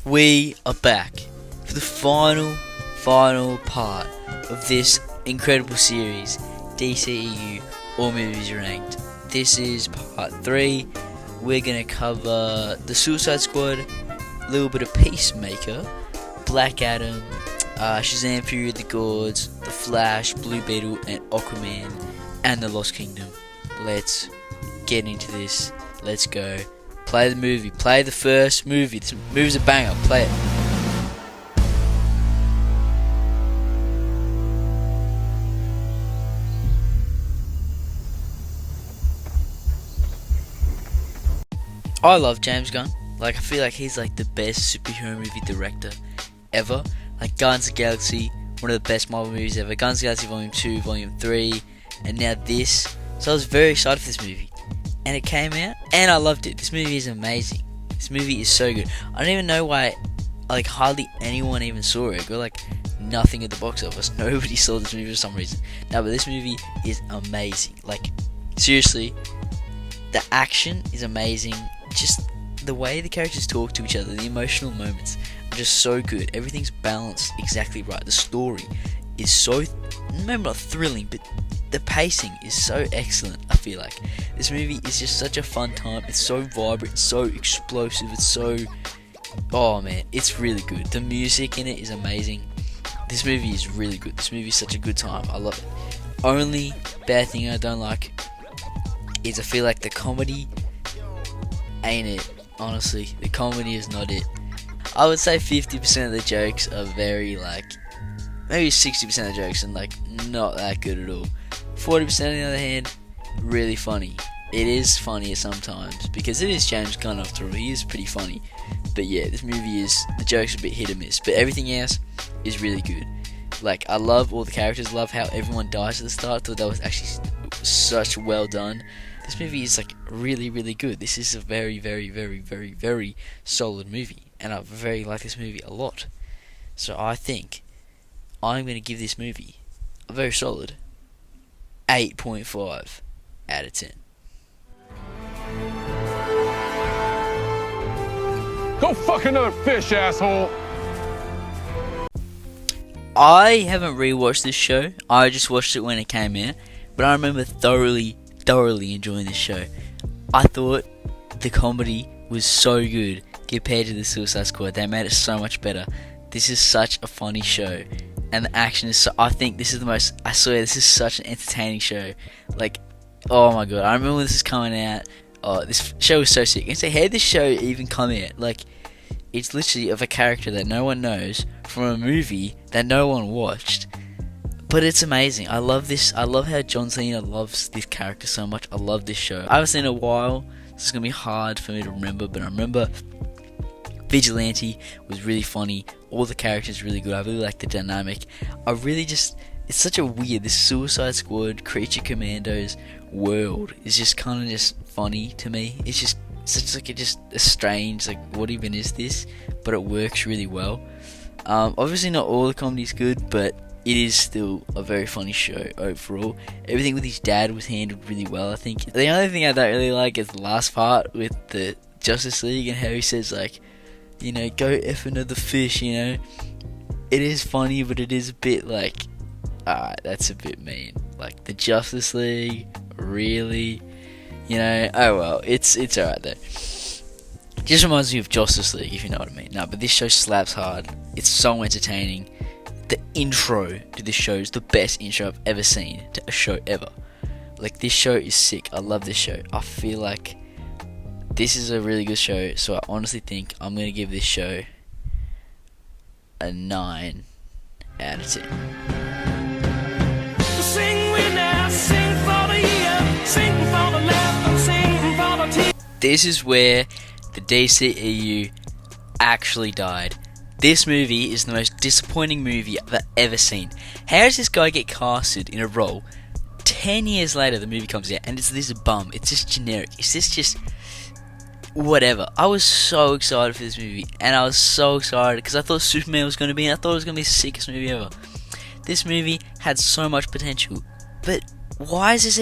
We are back for the final part of this incredible series, DCEU All Movies Ranked. This is part 3. We're going to cover the Suicide Squad, a little bit of Peacemaker, Black Adam, Shazam Fury of the Gods, The Flash, Blue Beetle, and Auqaman, and the Lost Kingdom. Let's get into this. Let's go. Play the movie. Play the first movie. This movie's a banger. Play it. I love James Gunn. I feel like he's the best superhero movie director ever. Guardians of the Galaxy, one of the best Marvel movies ever. Guardians of the Galaxy Volume 2, Volume 3, and now this. So I was very excited for this movie. And it came out, and I loved it. This movie is amazing. This movie is so good. I don't even know why, hardly anyone even saw it. It got, nothing at the box office. Nobody saw this movie for some reason. No, but this movie is amazing. Seriously, the action is amazing. Just the way the characters talk to each other, the emotional moments are just so good. Everything's balanced exactly right. The story is so, maybe not thrilling, but the pacing is so excellent. I feel like this movie is just such a fun time. It's so vibrant, it's so explosive, it's so, oh man, it's really good. The music in it is amazing. This movie is really good. This movie is such a good time. I love it. Only bad thing I don't like is I feel like the comedy ain't it. Honestly, the comedy is not it. I would say 50% of the jokes are very maybe 60% of the jokes and not that good at all. 40% on the other hand, really funny. It is funny sometimes because it is James Gunn after all. He is pretty funny. But yeah, this movie is, the jokes are a bit hit or miss, but everything else is really good. I love all the characters, love how everyone dies at the start. I thought that was actually such well done. This movie is really, really good. This is a very, very, very, very, very solid movie, and I very like this movie a lot. So I think I'm going to give this movie a very solid 8.5 out of 10. Go fuck another fish, asshole! I haven't rewatched this show. I just watched it when it came out, but I remember thoroughly enjoying this show. I thought the comedy was so good compared to the Suicide Squad. They made it so much better. This is such a funny show, and the action is so, I think this is the most, I swear this is such an entertaining show. Oh my god, I remember when this was coming out. Oh, this show was so sick. And so how did this show even come out? It's literally of a character that no one knows from a movie that no one watched. But it's amazing. I love this. I love how John Cena loves this character so much. I love this show. I haven't seen it in a while. This is going to be hard for me to remember, but I remember Vigilante was really funny. All the characters really good. I really like the dynamic. It's such a weird, this Suicide Squad, Creature Commandos world is just kind of just funny to me. It's just such just a strange, what even is this? But it works really well. Obviously not all the comedy's good, but it is still a very funny show overall. Everything with his dad was handled really well, I think. The only thing I don't really like is the last part with the Justice League and how he says, go F another fish, It is funny, but it is a bit alright, that's a bit mean. The Justice League, really? Oh well, it's alright though. Just reminds me of Justice League, if you know what I mean. No, but this show slaps hard. It's so entertaining. The intro to this show is the best intro I've ever seen to a show ever. This show is sick. I love this show. I feel like this is a really good show, so I honestly think I'm going to give this show a 9 out of 10. Sing we now, sing for the year, sing for the left and sing for the team. This is where the DCEU actually died. This movie is the most disappointing movie I've ever seen. How does this guy get casted in a role 10 years later the movie comes out and it's this bum? It's just generic. It's just whatever. I was so excited for this movie, and I was so excited because I thought Superman was going to be in. I thought it was going to be the sickest movie ever. This movie had so much potential, but why was this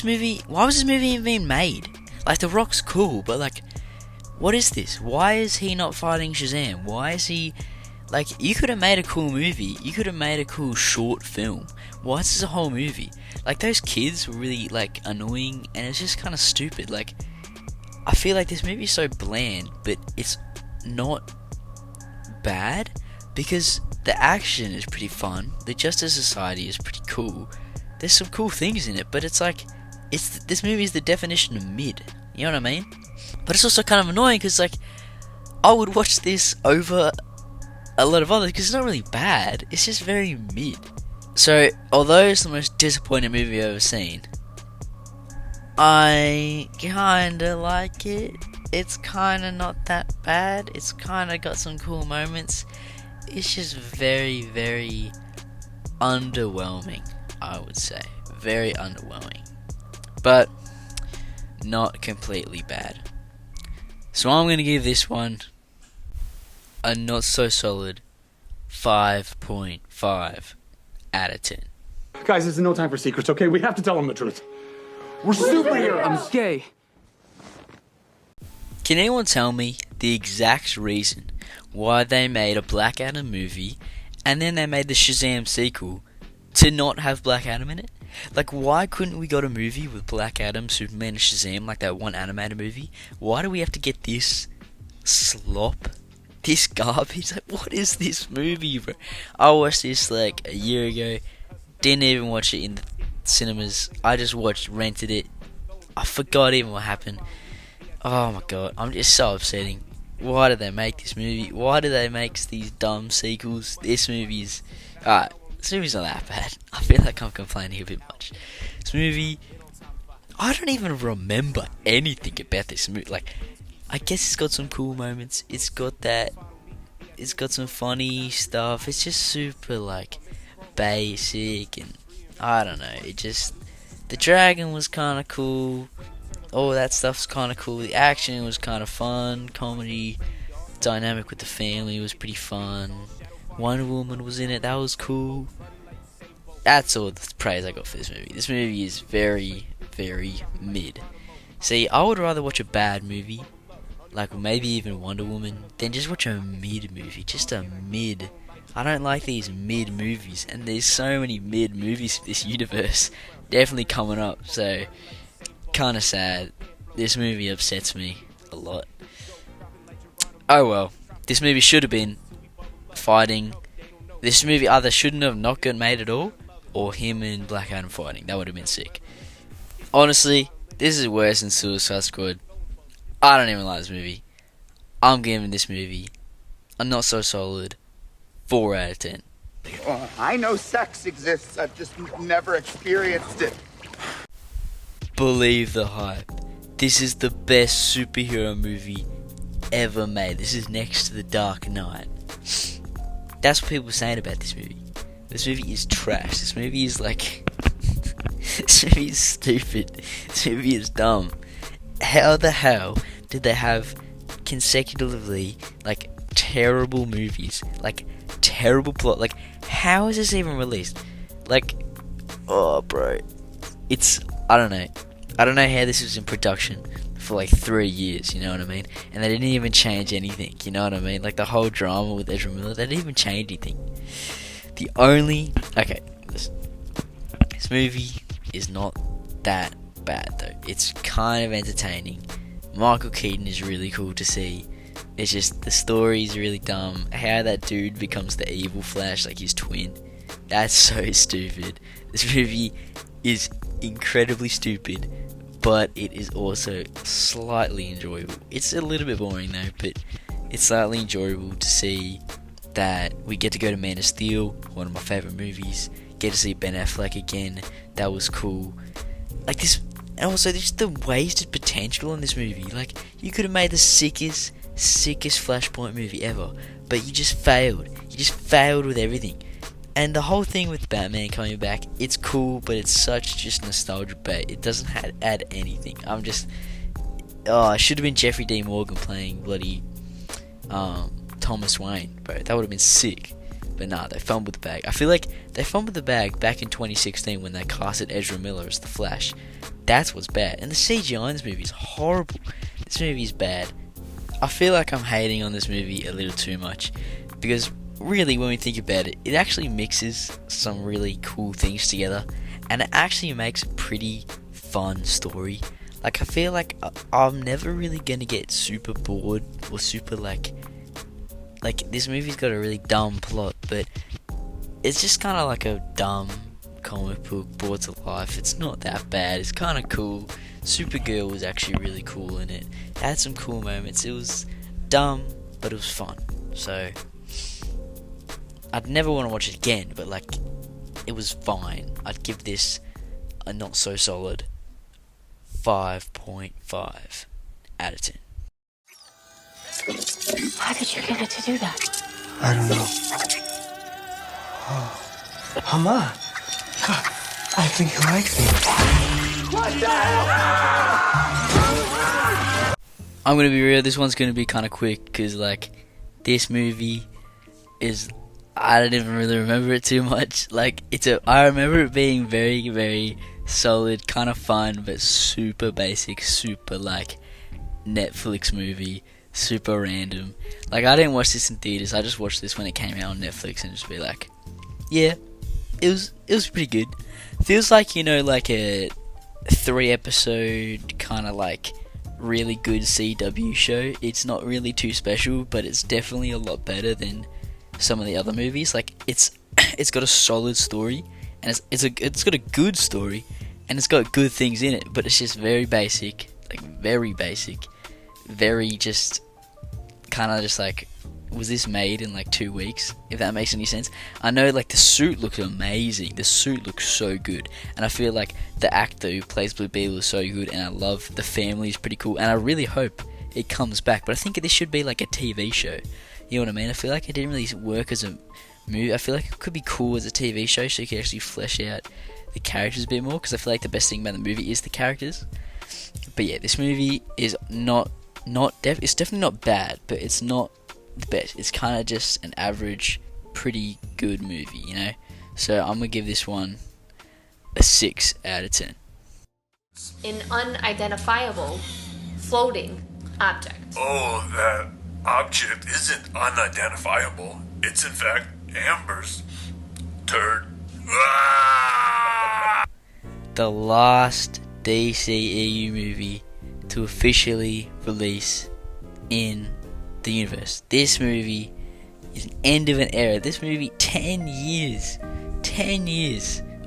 movie even being made? The Rock's cool, but what is this? Why is he not fighting Shazam? Why is he... Like, you could have made a cool movie. You could have made a cool short film. Why is this a whole movie? Like, those kids were really, like, annoying, and it's just kind of stupid. Like, I feel like this movie is so bland, but it's not bad, because the action is pretty fun. The Justice Society is pretty cool. There's some cool things in it, but it's like, this movie is the definition of mid. You know what I mean? But it's also kind of annoying, because, like, I would watch this over a lot of others, because it's not really bad. It's just very mid. So, although it's the most disappointing movie I've ever seen, I kinda like it. It's kinda not that bad. It's kinda got some cool moments. It's just very, very underwhelming, I would say. Very underwhelming. But not completely bad. So I'm gonna give this one a not so solid 5.5 out of 10. Guys, this is no time for secrets, okay? We have to tell them the truth. We're superheroes. I'm gay. Can anyone tell me the exact reason why they made a Black Adam movie and then they made the Shazam sequel to not have Black Adam in it? Like, why couldn't we got a movie with Black Adam, Superman, and Shazam, like that one animated movie? Why do we have to get this slop? This garbage? Like, what is this movie, bro? I watched this like a year ago. Didn't even watch it in the cinemas. I just rented it. I forgot even what happened. Oh my god, I'm just so upsetting. Why did they make this movie? Why do they make these dumb sequels? This movie's... Alright, this movie's not that bad. I feel like I'm complaining a bit much. This movie... I don't even remember anything about this movie. Like, I guess it's got some cool moments. It's got some funny stuff. It's just super, like, basic, and I don't know. It just... The dragon was kind of cool. All that stuff's kind of cool. The action was kind of fun. Comedy dynamic with the family was pretty fun. Wonder Woman was in it. That was cool. That's all the praise I got for this movie. This movie is very, very mid. See, I would rather watch a bad movie, like maybe even Wonder Woman, than just watch a mid movie. Just a mid. I don't like these mid movies, and there's so many mid movies in this universe definitely coming up, so kind of sad. This movie upsets me a lot. Oh well, this movie should have been fighting. This movie either shouldn't have not got made at all, or him and Black Adam fighting. That would have been sick. Honestly, this is worse than Suicide Squad. I don't even like this movie. I'm giving this movie a not so solid 4 out of 10. I know sex exists, I've just never experienced it. Believe the hype. This is the best superhero movie ever made. This is next to The Dark Knight. That's what people are saying about this movie. This movie is trash. This movie is like... This movie is stupid. This movie is dumb. How the hell did they have consecutively, like, terrible movies? Like, terrible plot. Like, how is this even released? Like, oh, bro. It's... I don't know. I don't know how this was in production for like 3 years, you know what I mean? And they didn't even change anything, you know what I mean? Like the whole drama with Ezra Miller, they didn't even change anything. The only... Okay, listen. This movie is not that bad though. It's kind of entertaining. Michael Keaton is really cool to see. It's just, the story's really dumb. How that dude becomes the evil Flash, like his twin. That's so stupid. This movie is incredibly stupid, but it is also slightly enjoyable. It's a little bit boring though, but it's slightly enjoyable to see that we get to go to Man of Steel, one of my favourite movies, get to see Ben Affleck again. That was cool. Like this, and also just the wasted potential in this movie. Like, you could have made the sickest Flashpoint movie ever, but you just failed. You just failed with everything. And the whole thing with Batman coming back, it's cool, but it's such just nostalgia bait. It doesn't add anything. I'm just... Oh, it should have been Jeffrey D. Morgan playing bloody Thomas Wayne, bro. That would have been sick. But nah, they fumbled the bag. I feel like they fumbled the bag back in 2016 when they casted Ezra Miller as the Flash. That's what's bad. And the CGI in this movie is horrible. This movie is bad. I feel like I'm hating on this movie a little too much, because really, when we think about it, it actually mixes some really cool things together, and it actually makes a pretty fun story. Like, I feel like I'm never really gonna get super bored or super like this movie's got a really dumb plot, but it's just kind of like a dumb comic book brought to life. It's not that bad. It's kind of cool. Supergirl was actually really cool in it. It had some cool moments. It was dumb, but it was fun. So I'd never want to watch it again, but like, it was fine. I'd give this a not so solid 5.5 out of 10. How did you get it to do that? I don't know. Mama, I think he likes me. I'm gonna be real, this one's gonna be kind of quick, because like, this movie is, I don't even really remember it too much. Like, I remember it being very, very solid, kind of fun, but super basic, super like Netflix movie, super random. Like, I didn't watch this in theaters. I just watched this when it came out on Netflix and just be like, yeah, it was pretty good. Feels like, you know, like a 3-episode kind of like really good CW show. It's not really too special, but it's definitely a lot better than some of the other movies. Like, it's got a solid story, and it's got a good story, and it's got good things in it, but it's just very basic, like very basic, very just kind of just like, was this made in like 2 weeks, if that makes any sense? I know, like, the suit looks amazing, the suit looks so good, and I feel like the actor who plays Blue Beetle is so good, and I love the family, is pretty cool, and I really hope it comes back. But I think this should be like a TV show, you know what I mean? I feel like it didn't really work as a movie. I feel like it could be cool as a TV show, so you could actually flesh out the characters a bit more, because I feel like the best thing about the movie is the characters. But yeah, this movie is it's definitely not bad, but it's not the best. It's kind of just an average, pretty good movie, you know? So I'm gonna give this one a 6 out of 10. An unidentifiable floating object. Oh, that object isn't unidentifiable. It's in fact Amber's turd. Ah! The last DCEU movie to officially release in the universe. This movie is an end of an era. This movie, 10 years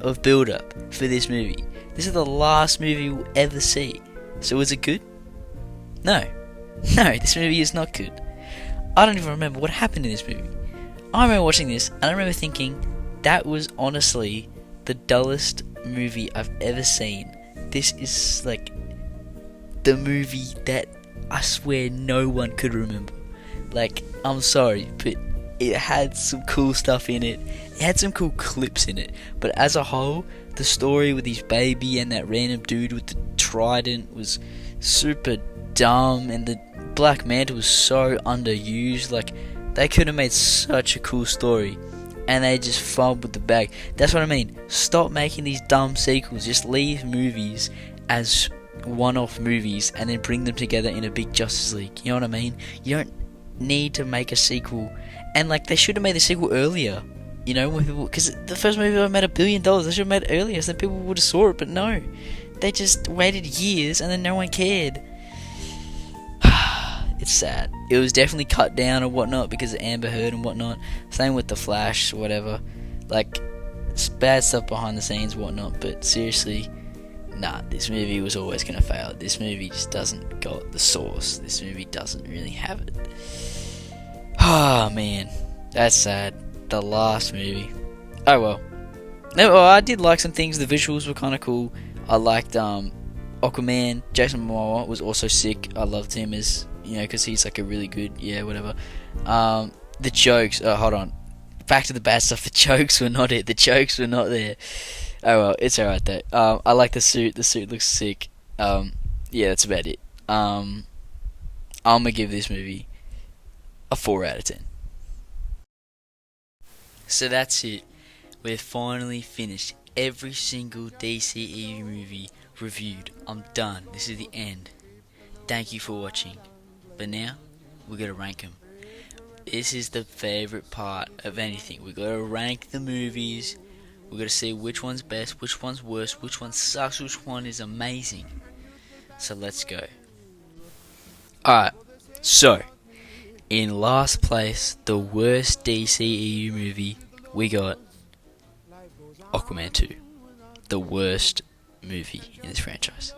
of build up for this movie. This is the last movie we'll ever see. So is it good? No, this movie is not good. I don't even remember what happened in this movie. I remember watching this, and I remember thinking, that was honestly the dullest movie I've ever seen. This is like the movie that I swear no one could remember. Like, I'm sorry, but it had some cool stuff in it. It had some cool clips in it. But as a whole, the story with his baby and that random dude with the trident was super dumb, and the Black Manta was so underused. Like, they could have made such a cool story, and they just fumbled the bag. That's what I mean. Stop making these dumb sequels. Just leave movies as one-off movies and then bring them together in a big Justice League. You know what I mean? You don't need to make a sequel. And like, they should have made the sequel earlier. You know, when people, because the first movie made $1 billion. They should have made it earlier, so then people would have saw it. But no, they just waited years, and then no one cared. It's sad. It was definitely cut down or whatnot because of Amber Heard and whatnot. Same with the Flash, whatever. Like, it's bad stuff behind the scenes, whatnot. But seriously, nah, this movie was always gonna fail. This movie just doesn't got the sauce. This movie doesn't really have it. Oh man, that's sad. The last movie. Oh well. No, well, I did like some things. The visuals were kind of cool. I liked Auqaman. Jason Momoa was also sick. I loved him as, you know, because he's like a really good, yeah, whatever. The jokes. Oh, hold on. Back to the bad stuff. The jokes were not it. The jokes were not there. Oh well, it's alright though. I like the suit. The suit looks sick. Yeah, that's about it. I'm gonna give this movie a 4 out of 10. So that's it. We've finally finished every single DCEU movie reviewed. I'm done. This is the end. Thank you for watching. But now, we gotta rank them. This is the favorite part of anything. We gotta rank the movies. We gotta see which one's best, which one's worst, which one sucks, which one is amazing. So let's go. Alright, so in last place, the worst DCEU movie, we got Auqaman 2. The worst movie in this franchise.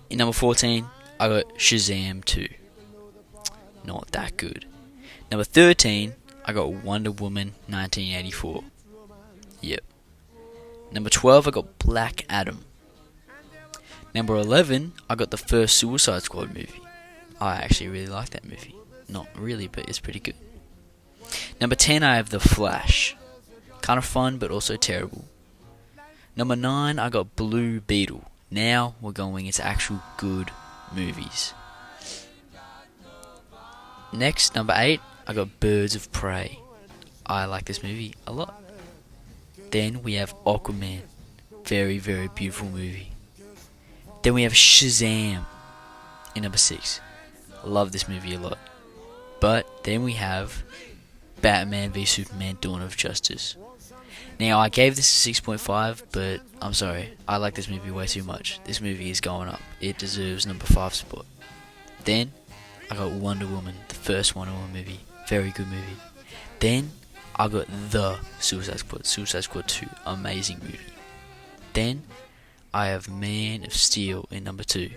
In number 14, I got Shazam 2. Not that good. Number 13, I got Wonder Woman 1984. Yep. Number 12, I got Black Adam. Number 11, I got the first Suicide Squad movie. I actually really like that movie. Not really, but it's pretty good. Number 10, I have The Flash. Kind of fun, but also terrible. Number 9, I got Blue Beetle. Now we're going into actual good movies. Next, number 8, I got Birds of Prey. I like this movie a lot. Then we have Auqaman. Very, very beautiful movie. Then we have Shazam in number 6. Love this movie a lot. But then we have Batman v Superman Dawn of Justice. Now, I gave this a 6.5, but I'm sorry. I like this movie way too much. This movie is going up. It deserves number 5 spot. Then, I got Wonder Woman, the first Wonder Woman movie. Very good movie. Then, I got The Suicide Squad. Suicide Squad 2. Amazing movie. Then, I have Man of Steel in number 2.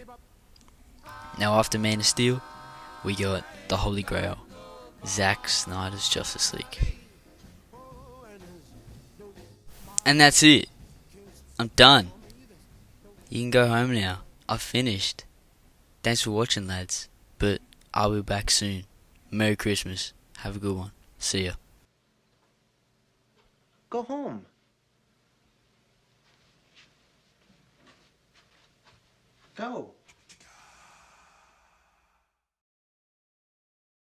Now, after Man of Steel, we got The Holy Grail. Zack Snyder's Justice League. And that's it. I'm done. You can go home now. I've finished. Thanks for watching, lads. But I'll be back soon. Merry Christmas. Have a good one. See ya. Go home. Go.